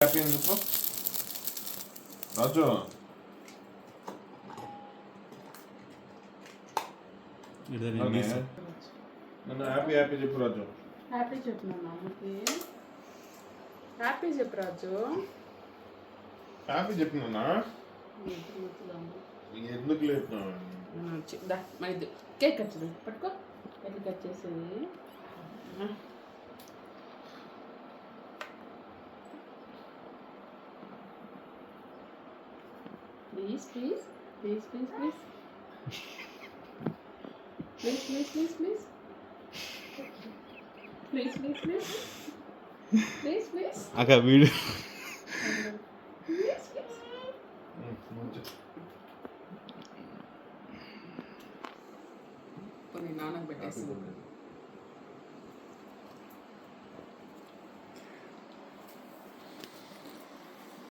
Happy అని చెప్పు రాజు. నన్ను హ్యాపీ హ్యాపీ చెప్పు రాజు. హ్యాపీ చెప్పు నాన్నకి. హ్యాపీ చెప్పు రాజు. హ్యాపీ చెప్పినా ఎందుకు లేపుతున్నావు? కేక్ కట్ చేసి పట్టుకో. ఎట్లా కట్ చేసేది? Please please please please please please please please please please please please please please అక్క వీడియో ప్లీజ్ ప్లీజ్. కొన్ని నాన్నకు పెట్టేసి